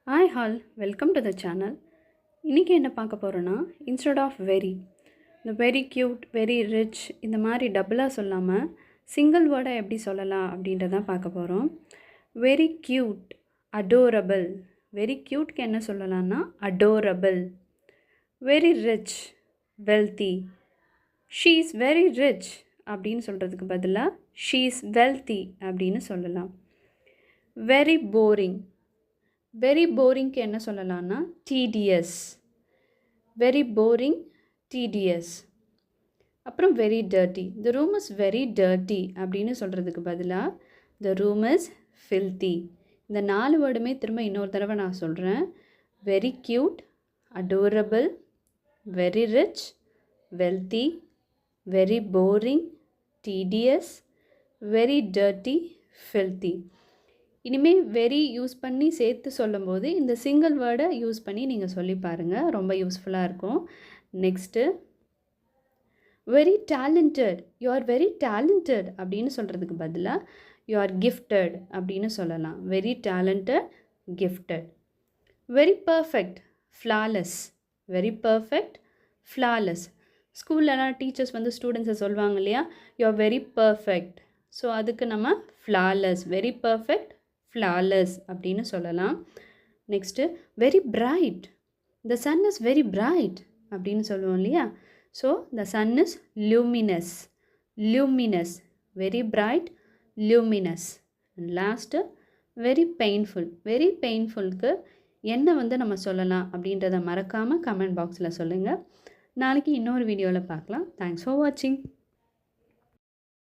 Hi hall welcome to the channel. இன்றைக்கி என்ன பார்க்க போகிறோன்னா, இன்ஸ்டெட் ஆஃப் வெரி, இந்த வெரி க்யூட், வெரி ரிச் இந்த மாதிரி டபுளாக சொல்லாமல் சிங்கிள் வேர்டாக எப்படி சொல்லலாம் அப்படின்றதான் பார்க்க போகிறோம். Very cute, adorable. வெரி க்யூட்க்கு என்ன சொல்லலாம்னா adorable. Very rich, wealthy. She is very rich அப்படின்னு சொல்கிறதுக்கு பதிலாக ஷீ இஸ் வெல்த்தி அப்படின்னு சொல்லலாம். Very boring. வெரி போரிங்க்கு என்ன சொல்லலாம்னா டிடிஎஸ். Very boring, tedious. அப்புறம் very dirty. The room is very dirty அப்படின்னு சொல்கிறதுக்கு பதிலாக த ரூம் இஸ் ஃபில்த்தி. இந்த 4 வேர்டுமே திரும்ப இன்னொரு தடவை நான் சொல்கிறேன். Very cute, adorable, very rich, wealthy, very boring, tedious, very dirty, filthy. இனிமேல் வெரி யூஸ் பண்ணி சேர்த்து சொல்லும்போது இந்த சிங்கிள் வேர்டை யூஸ் பண்ணி நீங்கள் சொல்லி பாருங்கள், ரொம்ப யூஸ்ஃபுல்லாக இருக்கும். Next very talented. You are very talented அப்படின்னு சொல்கிறதுக்கு பதிலாக யூ ஆர் கிஃப்டட் அப்படின்னு சொல்லலாம். Very talented, gifted. Very perfect, flawless. Very perfect, flawless. ஸ்கூல்லலாம் டீச்சர்ஸ் ஸ்டூடெண்ட்ஸை சொல்லுவாங்க இல்லையா, you are very perfect. So அதுக்கு நம்ம ஃப்ளாலெஸ், வெரி பர்ஃபெக்ட், ஃப்ளாலெஸ் அப்படின்னு சொல்லலாம். Next very bright. The sun is very bright அப்படின்னு சொல்லுவோம் இல்லையா. So the sun is luminous. Luminous, very bright, luminous. And last very painful. Very பெயின்ஃபுல்க்கு என்ன நம்ம சொல்லலாம் அப்படின்றத மறக்காமல் கமெண்ட் பாக்ஸில் சொல்லுங்கள். நாளைக்கு இன்னொரு வீடியோவில் பார்க்கலாம். தேங்க்ஸ் ஃபார் வாட்சிங்.